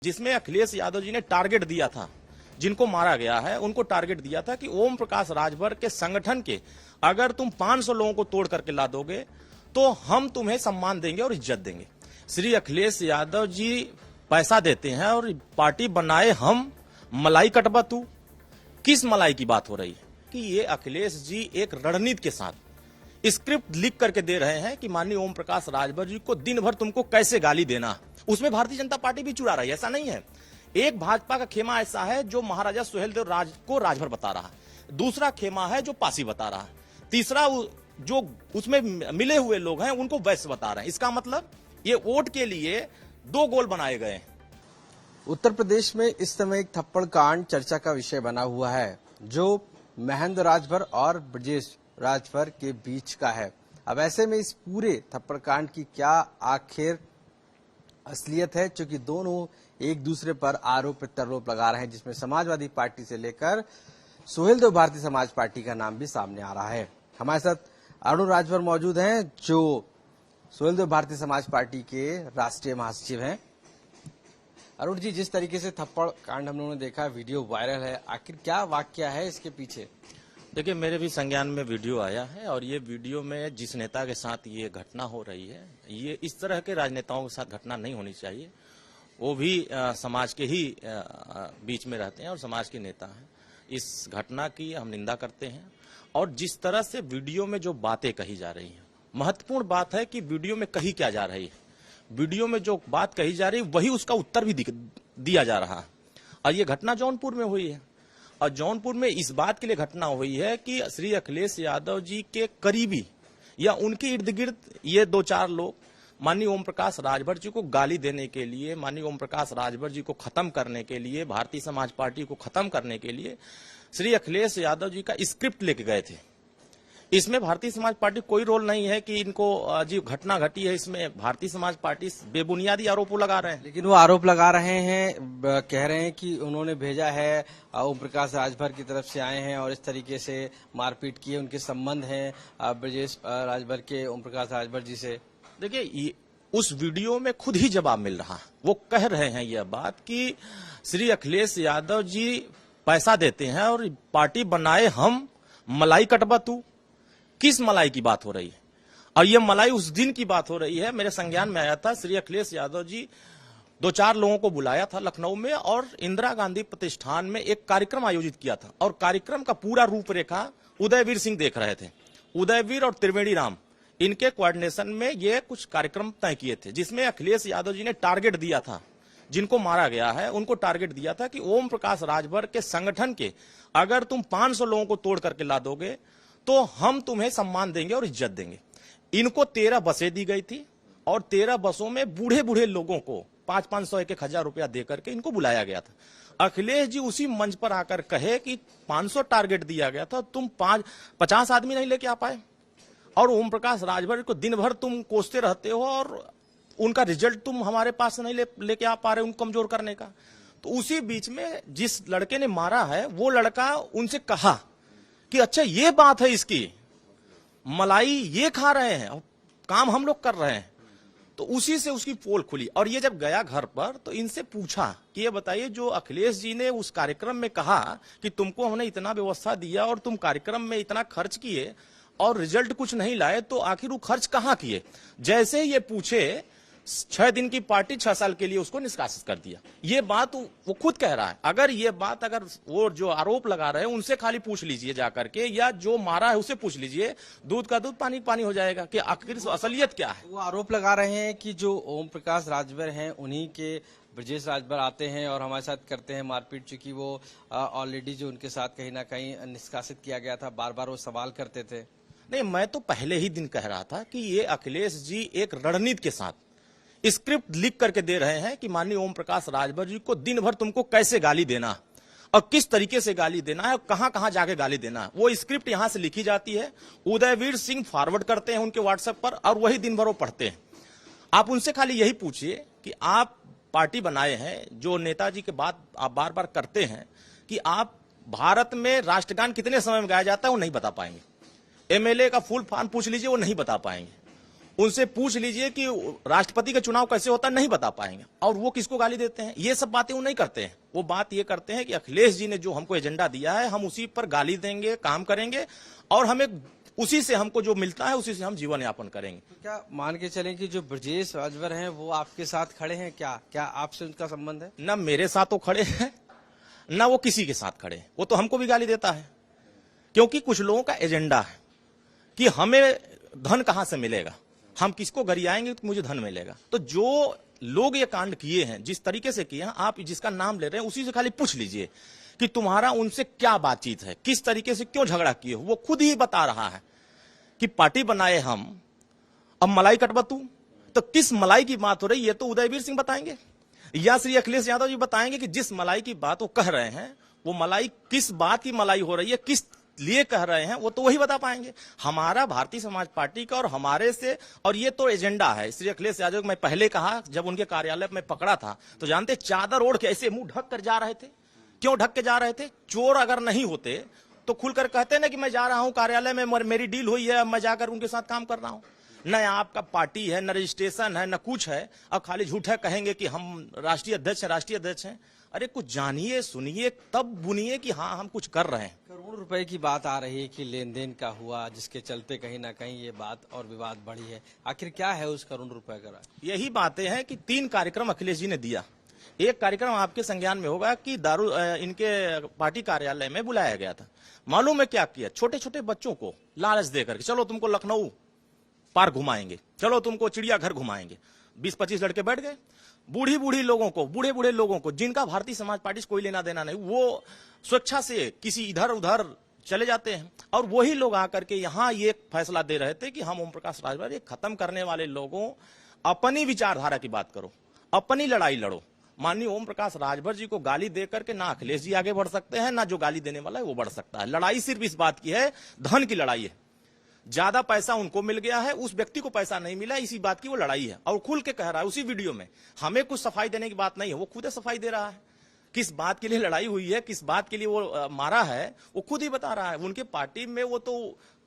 जिसमें अखिलेश यादव जी ने टारगेट दिया था, जिनको मारा गया है उनको टारगेट दिया था कि ओम प्रकाश राजभर के संगठन के अगर तुम 500 लोगों को तोड़ करके ला दोगे तो हम तुम्हें सम्मान देंगे और इज्जत देंगे। श्री अखिलेश यादव जी पैसा देते हैं और पार्टी बनाए हम, मलाई कटवा तू। किस मलाई की बात हो रही है कि ये अखिलेश जी एक रणनीति के साथ स्क्रिप्ट लिख करके दे रहे हैं कि माननीय ओम प्रकाश राजभर जी को दिन भर तुमको कैसे गाली देना। उसमें भारतीय जनता पार्टी भी चुरा रही है, ऐसा नहीं है। एक भाजपा का खेमा ऐसा है जो महाराजा सुहेलदेव राज को राजभर बता रहा है, दूसरा खेमा है जो पासी बता रहा है, तीसरा जो उसमें मिले हुए लोग हैं उनको वैश्य बता रहे हैं। इसका मतलब ये वोट के लिए दो गोल बनाए गए हैं। उत्तर प्रदेश में इस समय एक थप्पड़ कांड चर्चा का विषय बना हुआ है जो महेंद्र राजभर और ब्रजेश राजभर के बीच का है। अब ऐसे में इस पूरे थप्पड़ कांड की क्या आखिर असलियत है, क्योंकि दोनों एक दूसरे पर आरोप प्रत्यारोप लगा रहे हैं, जिसमें समाजवादी पार्टी से लेकर सुहेलदेव भारतीय समाज पार्टी का नाम भी सामने आ रहा है। हमारे साथ अरुण राजभर मौजूद हैं जो सुहेलदेव भारतीय समाज पार्टी के राष्ट्रीय महासचिव हैं। अरुण जी, जिस तरीके से थप्पड़ कांड हम लोगों ने देखा, वीडियो वायरल है, आखिर क्या वाकया है इसके पीछे? देखिए, मेरे भी संज्ञान में वीडियो आया है और ये वीडियो में जिस नेता के साथ ये घटना हो रही है, ये इस तरह के राजनेताओं के साथ घटना नहीं होनी चाहिए। वो भी समाज के ही बीच में रहते हैं और समाज के नेता हैं। इस घटना की हम निंदा करते हैं और जिस तरह से वीडियो में जो बातें कही जा रही हैं, महत्वपूर्ण बात है कि वीडियो में कही क्या जा रही है। वीडियो में जो बात कही जा रही है वही उसका उत्तर भी दिया जा रहा है। और ये घटना जौनपुर में हुई है और जौनपुर में इस बात के लिए घटना हुई है कि श्री अखिलेश यादव जी के करीबी या उनके इर्द गिर्द ये दो चार लोग माननीय ओम प्रकाश राजभर जी को गाली देने के लिए, माननीय ओम प्रकाश राजभर जी को खत्म करने के लिए, भारतीय समाज पार्टी को खत्म करने के लिए श्री अखिलेश यादव जी का स्क्रिप्ट लेके गए थे। इसमें भारतीय समाज पार्टी कोई रोल नहीं है कि इनको जी घटना घटी है, इसमें भारतीय समाज पार्टी बेबुनियादी आरोप लगा रहे हैं। लेकिन वो आरोप लगा रहे हैं, कह रहे हैं कि उन्होंने भेजा है, ओम प्रकाश राजभर की तरफ से आए हैं और इस तरीके से मारपीट किए, उनके संबंध हैं ब्रजेश राजभर के ओम प्रकाश राजभर जी से। देखिए, उस वीडियो में खुद ही जवाब मिल रहा है। वो कह रहे हैं यह बात कि श्री अखिलेश यादव जी पैसा देते हैं और पार्टी बनाए हम, मलाई कटवा तू। किस मलाई की बात हो रही है? और ये मलाई उस दिन की बात हो रही है। मेरे संज्ञान में आया था, श्री अखिलेश यादव जी दो चार लोगों को बुलाया था लखनऊ में और इंदिरा गांधी प्रतिष्ठान में एक कार्यक्रम आयोजित किया था और कार्यक्रम का पूरा रूपरेखा उदयवीर सिंह देख रहे थे। उदयवीर और त्रिवेणी राम, इनके कोऑर्डिनेशन में ये कुछ कार्यक्रम तय किए थे, जिसमें अखिलेश यादव जी ने टारगेट दिया था, जिनको मारा गया है उनको टारगेट दिया था कि ओम प्रकाश राजभर के संगठन के अगर तुम 500 लोगों को तोड़ करके ला दोगे तो हम तुम्हें सम्मान देंगे और इज्जत देंगे। इनको 13 बसें दी गई थी और 13 बसों में बूढ़े बूढ़े लोगों को 500-500 1,000 रुपया देकर के इनको बुलाया गया था। अखिलेश जी उसी मंच पर आकर कहे कि 500 टारगेट दिया गया था, तुम 50 आदमी नहीं लेके आ पाए और ओम प्रकाश राजभर को दिन भर तुम कोसते रहते हो और उनका रिजल्ट तुम हमारे पास नहीं लेके आ पा रहे उनको कमजोर करने का। तो उसी बीच में जिस लड़के ने मारा है वो लड़का उनसे कहा कि अच्छा ये बात है, इसकी मलाई ये खा रहे हैं और काम हम लोग कर रहे हैं। तो उसी से उसकी पोल खुली और ये जब गया घर पर तो इनसे पूछा कि ये बताइए, जो अखिलेश जी ने उस कार्यक्रम में कहा कि तुमको हमने इतना व्यवस्था दिया और तुम कार्यक्रम में इतना खर्च किए और रिजल्ट कुछ नहीं लाए, तो आखिर वो खर्च कहां किए? जैसे ये पूछे, 6 दिन की पार्टी 6 साल के लिए उसको निष्कासित कर दिया। ये बात वो खुद कह रहा है। अगर ये बात अगर वो जो आरोप लगा रहे हैं उनसे खाली पूछ लीजिए जाकर के, या जो मारा है उसे पूछ लीजिए, दूध का दूध पानी पानी हो जाएगा कि आखिर असलियत क्या है। वो आरोप लगा रहे हैं कि जो ओम प्रकाश राजभर हैं उन्हीं के ब्रजेश राजभर आते हैं और हमारे साथ करते हैं मारपीट, चूंकि वो ऑलरेडी जो उनके साथ कहीं ना कहीं निष्कासित किया गया था, बार बार वो सवाल करते थे। नहीं, मैं तो पहले ही दिन कह रहा था कि ये अखिलेश जी एक रणनीति के साथ स्क्रिप्ट लिख करके दे रहे हैं कि माननीय ओम प्रकाश राजभर जी को दिन भर तुमको कैसे गाली देना और किस तरीके से गाली देना है और कहां कहां जाके गाली देना है। वो स्क्रिप्ट यहां से लिखी जाती है, उदयवीर सिंह फॉरवर्ड करते हैं उनके व्हाट्सएप पर और वही दिन भर वो पढ़ते हैं। आप उनसे खाली यही पूछिए कि आप पार्टी बनाए हैं, जो नेताजी के बात आप बार बार करते हैं कि आप भारत में राष्ट्रगान कितने समय में गाया जाता है वो नहीं बता पाएंगे। एमएलए का फुल फॉर्म पूछ लीजिए, वो नहीं बता पाएंगे। उनसे पूछ लीजिए कि राष्ट्रपति का चुनाव कैसे होता है, नहीं बता पाएंगे। और वो किसको गाली देते हैं, ये सब बातें वो नहीं करते हैं। वो बात ये करते हैं कि अखिलेश जी ने जो हमको एजेंडा दिया है, हम उसी पर गाली देंगे, काम करेंगे, और हमें उसी से हमको जो मिलता है उसी से हम जीवन यापन करेंगे। तो क्या मान के चलें कि जो ब्रजेश राजभर हैं वो आपके साथ खड़े हैं? क्या आपसे उनका संबंध है? न मेरे साथ वो खड़े हैं, न वो किसी के साथ खड़े हैं। वो तो हमको भी गाली देता है, क्योंकि कुछ लोगों का एजेंडा है कि हमें धन कहां से मिलेगा, हम किसको गरियाएंगे तो मुझे धन मिलेगा। तो जो लोग ये कांड किए हैं, जिस तरीके से किए हैं, आप जिसका नाम ले रहे हैं उसी से खाली पूछ लीजिए कि तुम्हारा उनसे क्या बातचीत है, किस तरीके से क्यों झगड़ा किए हो। वो खुद ही बता रहा है कि पार्टी बनाए हम, अब मलाई कटवा तू। तो किस मलाई की बात हो रही है, ये तो उदयवीर सिंह बताएंगे या श्री अखिलेश यादव जी बताएंगे कि जिस मलाई की बात वो कह रहे हैं, वो मलाई किस बात की मलाई हो रही है, किस लिए कह रहे हैं, वो तो वही बता पाएंगे। हमारा भारतीय समाज पार्टी का और हमारे से, और ये तो एजेंडा है श्री अखिलेश यादव। मैं पहले कहा, जब उनके कार्यालय में पकड़ा था तो जानते चादर ओढ़ के ऐसे मुंह ढक कर जा रहे थे। क्यों ढक के जा रहे थे? चोर अगर नहीं होते तो खुलकर कहते ना कि मैं जा रहा हूं कार्यालय में, मेरी डील हुई है, मैं जाकर उनके साथ काम कर रहा हूं। न आपका पार्टी है, न रजिस्ट्रेशन है, न कुछ है, और खाली झूठा कहेंगे कि हम राष्ट्रीय अध्यक्ष हैं। अरे कुछ जानिए, सुनिए, तब बुनिए कि हाँ हम कुछ कर रहे हैं। करोड़ रुपए की बात आ रही है कि लेन देन का हुआ, जिसके चलते कहीं ना कहीं ये बात और विवाद बढ़ी है। आखिर क्या है उस करोड़ रुपए का? यही बातें हैं कि 3 कार्यक्रम अखिलेश जी ने दिया। एक कार्यक्रम आपके संज्ञान में होगा कि इनके पार्टी कार्यालय में बुलाया गया था। मालूम है क्या किया? छोटे छोटे बच्चों को लालच देकर के, चलो तुमको लखनऊ पार्क घुमाएंगे, चलो तुमको चिड़ियाघर घुमाएंगे। 20-25 लड़के बैठ गए। बूढ़े बूढ़े लोगों को जिनका भारतीय समाज पार्टी से कोई लेना देना नहीं, वो स्वेच्छा से किसी इधर उधर चले जाते हैं। और वही लोग आकर के यहाँ ये फैसला दे रहे थे कि हम ओम प्रकाश राजभर, ये खत्म करने वाले लोगों, अपनी विचारधारा की बात करो, अपनी लड़ाई लड़ो। माननीय ओम प्रकाश राजभर जी को गाली देकर के ना अखिलेश जी आगे बढ़ सकते हैं, ना जो गाली देने वाला है वो बढ़ सकता है। लड़ाई सिर्फ इस बात की है, धन की लड़ाई है। ज्यादा पैसा उनको मिल गया है, उस व्यक्ति को पैसा नहीं मिला, इसी बात की वो लड़ाई है। और खुल के कह रहा है उसी वीडियो में, हमें कुछ सफाई देने की बात नहीं है, वो खुद सफाई दे रहा है। किस बात के लिए लड़ाई हुई है, किस बात के लिए वो मारा है, वो खुद ही बता रहा है। उनके पार्टी में वो तो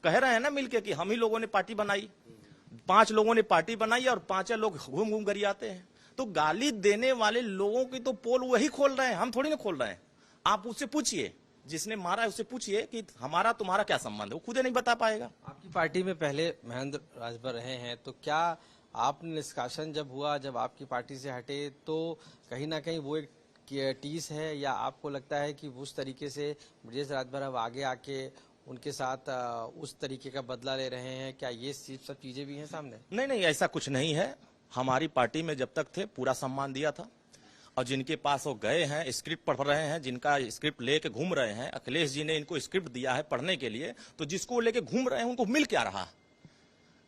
कह रहे हैं ना मिलके कि हम ही लोगों ने पार्टी बनाई, 5 लोगों ने पार्टी बनाई और 5 लोग घूम घूम कर आते हैं। तो गाली देने वाले लोगों की तो पोल वही खोल रहे हैं, हम थोड़ी ना खोल रहे हैं। आप उससे पूछिए, जिसने मारा है उससे पूछिए कि हमारा तुम्हारा क्या संबंध है, वो खुद नहीं बता पाएगा। आपकी पार्टी में पहले महेंद्र राजभर रहे हैं, तो क्या आपने निष्कासन जब हुआ, जब आपकी पार्टी से हटे, तो कहीं ना कहीं वो एक टीस है, या आपको लगता है कि उस तरीके से ब्रजेश राजभर अब आगे आके उनके साथ उस तरीके का बदला ले रहे हैं? क्या ये सब चीजें भी हैं सामने? नहीं, ऐसा कुछ नहीं है। हमारी पार्टी में जब तक थे पूरा सम्मान दिया था, और जिनके पास वो गए हैं, स्क्रिप्ट पढ़ रहे हैं, जिनका स्क्रिप्ट लेके घूम रहे हैं, अखिलेश जी ने इनको स्क्रिप्ट दिया है पढ़ने के लिए, तो जिसको लेके घूम रहे हैं उनको मिल क्या रहा?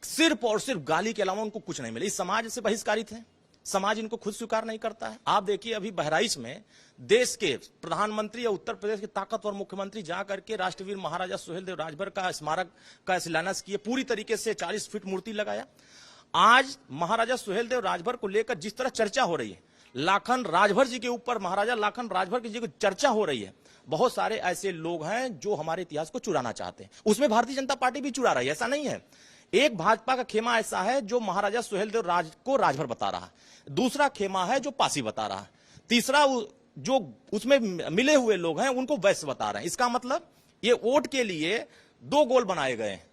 सिर्फ और सिर्फ गाली के अलावा उनको कुछ नहीं मिला। इस समाज से बहिष्कारित है, समाज इनको खुद स्वीकार नहीं करता है। आप देखिए अभी बहराइच में देश के प्रधानमंत्री या उत्तर प्रदेश के ताकतवर मुख्यमंत्री जाकर के राष्ट्रवीर महाराजा सुहेलदेव राजभर का स्मारक का शिलान्यास किए, पूरी तरीके से 40 फीट मूर्ति लगाया। आज महाराजा सुहेलदेव राजभर को लेकर जिस तरह चर्चा हो रही है, लाखन राजभर जी के ऊपर, महाराजा लाखन राजभर जी की चर्चा हो रही है, बहुत सारे ऐसे लोग हैं जो हमारे इतिहास को चुराना चाहते हैं। उसमें भारतीय जनता पार्टी भी चुरा रही है, ऐसा नहीं है। एक भाजपा का खेमा ऐसा है जो महाराजा सुहेलदेव को राजभर बता रहा है, दूसरा खेमा है जो पासी बता रहा है, तीसरा जो उसमें मिले हुए लोग हैं उनको वैश्य बता रहे हैं। इसका मतलब ये वोट के लिए 2 गोल बनाए गए हैं,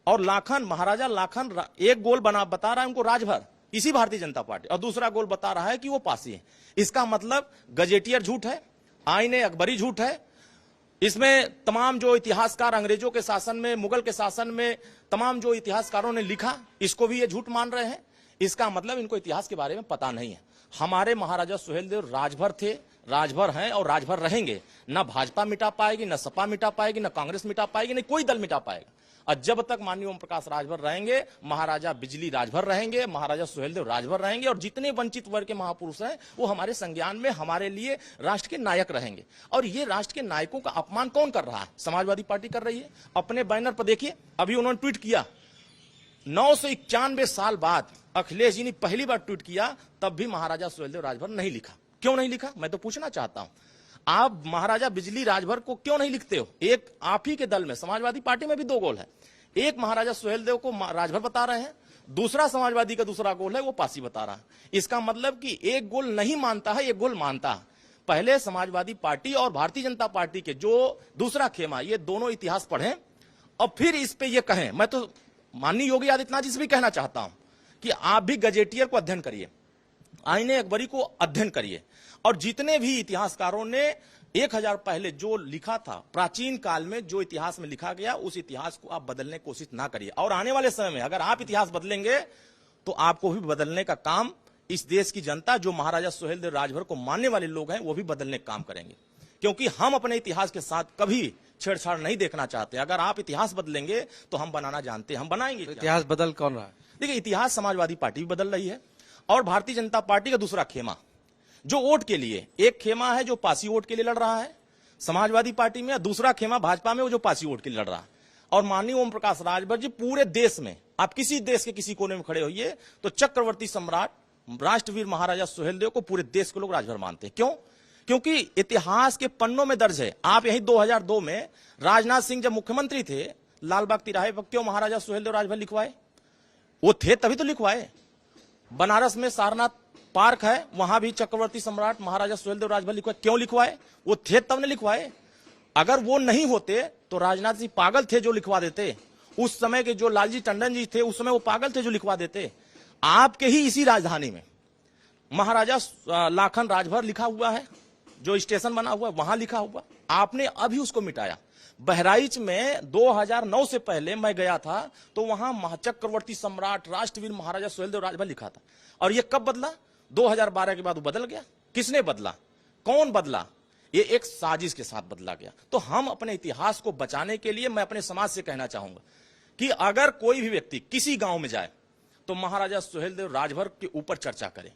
और महाराजा लाखन एक गोल बता रहा है उनको राजभर, इसी भारतीय जनता पार्टी, और दूसरा गोल बता रहा है कि वो पासी है। इसका मतलब गजेटियर झूठ है, आईने अकबरी झूठ है। इसमें तमाम जो इतिहासकार अंग्रेजों के शासन में, मुगल के शासन में तमाम जो इतिहासकारों ने लिखा, इसको भी ये झूठ मान रहे हैं। इसका मतलब इनको इतिहास के बारे में पता नहीं है। हमारे महाराजा सुहेलदेव राजभर थे, राजभर हैं और राजभर रहेंगे। न भाजपा मिटा पाएगी, न सपा मिटा पाएगी, न कांग्रेस मिटा पाएगी, न कोई दल मिटा पाएगा। और जब तक माननीय ओम प्रकाश राजभर रहेंगे, महाराजा बिजली राजभर रहेंगे, महाराजा सुहेलदेव राजभर रहेंगे, और जितने वंचित वर्ग के महापुरुष हैं वो हमारे संज्ञान में हमारे लिए राष्ट्र के नायक रहेंगे। और ये राष्ट्र के नायकों का अपमान कौन कर रहा है? समाजवादी पार्टी कर रही है। अपने बैनर पर देखिए, अभी उन्होंने ट्वीट किया, 991 साल बाद अखिलेश जी ने पहली बार ट्वीट किया, तब भी महाराजा सुहेलदेव राजभर नहीं लिखा। क्यों नहीं लिखा, मैं तो पूछना चाहता हूं। आप महाराजा बिजली राजभर को क्यों नहीं लिखते हो? एक आप ही के दल में, समाजवादी पार्टी में भी 2 गोल है। एक महाराजा सुहेलदेव को राजभर बता रहे हैं, दूसरा समाजवादी का दूसरा गोल है वो पासी बता रहा है। इसका मतलब कि एक गोल नहीं मानता है, एक गोल मानता है। पहले समाजवादी पार्टी और भारतीय जनता पार्टी के जो दूसरा खेमा, ये दोनों इतिहास पढ़ें और फिर इस पे ये कहें। मैं तो माननीय योगी आदित्यनाथ जी से भी कहना चाहता हूं कि आप भी गजेटियर को अध्ययन करिए, आईने अकबरी को अध्ययन करिए, और जितने भी इतिहासकारों ने 1000 पहले जो लिखा था, प्राचीन काल में जो इतिहास में लिखा गया, उस इतिहास को आप बदलने की कोशिश ना करिए। और आने वाले समय में अगर आप इतिहास बदलेंगे तो आपको भी बदलने का काम इस देश की जनता, जो महाराजा सुहेलदेव राजभर को मानने वाले लोग हैं, वो भी बदलने का काम करेंगे। क्योंकि हम अपने इतिहास के साथ कभी छेड़छाड़ नहीं देखना चाहते। अगर आप इतिहास बदलेंगे तो हम बनाना जानते हैं, हम बनाएंगे। तो इतिहास बदल कौन रहा है? देखिए, इतिहास समाजवादी पार्टी भी बदल रही है और भारतीय जनता पार्टी का दूसरा खेमा जो वोट के लिए, एक खेमा है जो पासी वोट के लिए लड़ रहा है समाजवादी पार्टी में, दूसरा खेमा भाजपा में वो जो पासी वोट के लिए लड़ रहा है। और माननीय ओम प्रकाश राजभर जी, पूरे देश में आप किसी देश के किसी कोने में खड़े होइए तो चक्रवर्ती सम्राट राष्ट्रवीर महाराजा सुहेलदेव को पूरे देश के लोग राजभर मानते हैं। क्यों? क्योंकि इतिहास के पन्नों में दर्ज है। आप यही 2002 में राजनाथ सिंह जब मुख्यमंत्री थे, लालबाग तिराहे पर क्यों महाराजा सुहेलदेव राजभर लिखवाए? वो थे तभी तो लिखवाए। बनारस में सारनाथ पार्क है, वहां भी चक्रवर्ती सम्राट महाराजा सुहेलदेव राजभर लिखवाए। क्यों लिखवाए? वो थे तब ने लिखवाए। अगर वो नहीं होते तो राजनाथ जी पागल थे जो लिखवा देते। उस समय के जो लालजी टंडन जी थे, उस समय वो पागल थे जो लिखवा देते। आपके ही इसी राजधानी में महाराजा लाखन राजभर लिखा हुआ है, जो स्टेशन बना हुआ है वहां लिखा हुआ, आपने अभी उसको मिटाया। बहराइच में 2009 से पहले मैं गया था तो वहां चक्रवर्ती सम्राट राष्ट्रवीर महाराजा सुहेलदेव राजभर लिखा था। और ये कब बदला? 2012 के बाद वो बदल गया। किसने बदला? कौन बदला? ये एक साजिश के साथ बदला गया। तो हम अपने इतिहास को बचाने के लिए, मैं अपने समाज से कहना चाहूंगा कि अगर कोई भी व्यक्ति किसी गांव में जाए तो महाराजा सुहेलदेव राजभर के ऊपर चर्चा करे,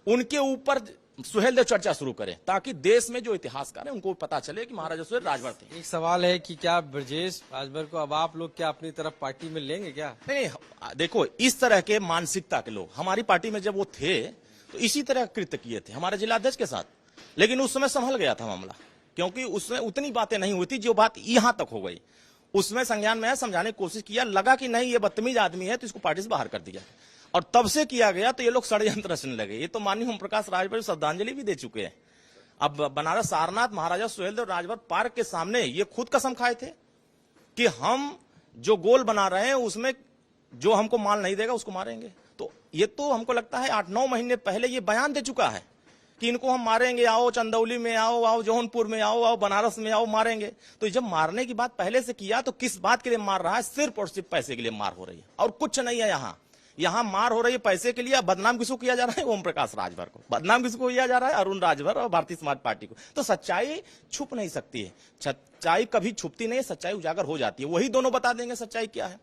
उनके ऊपर सुहेलदेव चर्चा शुरू करें, ताकि देश में जो इतिहासकार है उनको पता चले कि महाराजा सुहेल राजभर थे। एक सवाल है कि क्या ब्रजेश राजभर को अब आप लोग क्या अपनी तरफ पार्टी में लेंगे क्या? नहीं, देखो, इस तरह के मानसिकता के लोग हमारी पार्टी में जब वो थे तो इसी तरह कृत्य किए थे हमारे जिलाध्यक्ष के साथ। लेकिन उस समय संभल गया था मामला, क्योंकि उसमें उतनी बातें नहीं हुई थी जो बात यहां तक हो गई। उसमें संज्ञान में समझाने की कोशिश किया, लगा कि नहीं ये बदतमीज आदमी है तो इसको पार्टी से बाहर कर दिया। और तब से किया गया तो ये लोग षड्यंत्र रचने लगे। ये तो माननीय ओम प्रकाश राजभर श्रद्धांजलि भी दे चुके हैं। अब बनारस सारनाथ महाराजा सुहेलदेव राजभर पार्क के सामने ये खुद कसम खाए थे कि हम जो गोल बना रहे हैं उसमें जो हमको माल नहीं देगा उसको मारेंगे। तो ये तो हमको लगता है 8-9 महीने पहले ये बयान दे चुका है कि इनको हम मारेंगे, आओ चंदौली में आओ, आओ जौनपुर में आओ बनारस में आओ, मारेंगे। तो जब मारने की बात पहले से किया तो किस बात के लिए मार रहा है? सिर्फ और सिर्फ पैसे के लिए मार हो रही है और कुछ नहीं है। यहाँ मार हो रही है पैसे के लिए। बदनाम किसको किया जा रहा है? ओम प्रकाश राजभर को। बदनाम किसको किया जा रहा है? अरुण राजभर और भारतीय समाज पार्टी को। तो सच्चाई छुप नहीं सकती है, सच्चाई कभी छुपती नहीं है, सच्चाई उजागर हो जाती है। वही दोनों बता देंगे सच्चाई क्या है।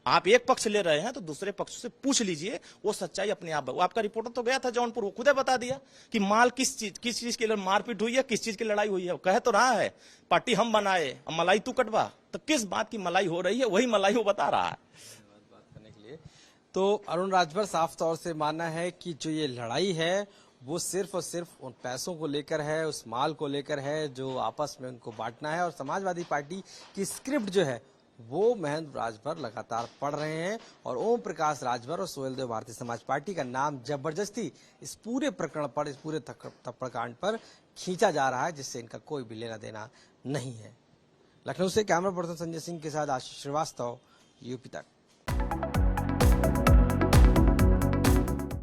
आप एक पक्ष ले रहे हैं तो दूसरे पक्ष से पूछ लीजिए, वो सच्चाई अपने आप। आपका रिपोर्टर तो गया था जौनपुर, वो खुद बता दिया कि माल किस चीज के लिए मारपीट हुई है, किस चीज की लड़ाई हुई है। कह तो रहा है पार्टी हम बनाए, मलाई तू कटवा। तो किस बात की मलाई हो रही है, वही मलाई वो बता रहा है। तो अरुण राजभर साफ तौर से मानना है कि जो ये लड़ाई है वो सिर्फ और सिर्फ उन पैसों को लेकर है, उस माल को लेकर है जो आपस में उनको बांटना है। और समाजवादी पार्टी की स्क्रिप्ट जो है वो महेंद्र राजभर लगातार पढ़ रहे हैं और ओम प्रकाश राजभर और सुहेलदेव भारतीय समाज पार्टी का नाम जबरदस्ती इस पूरे प्रकरण पर, इस पूरे थप्पड़ कांड पर खींचा जा रहा है, जिससे इनका कोई भी लेना देना नहीं है। लखनऊ से कैमरा पर्सन संजय सिंह के साथ आशीष श्रीवास्तव, यूपी तक।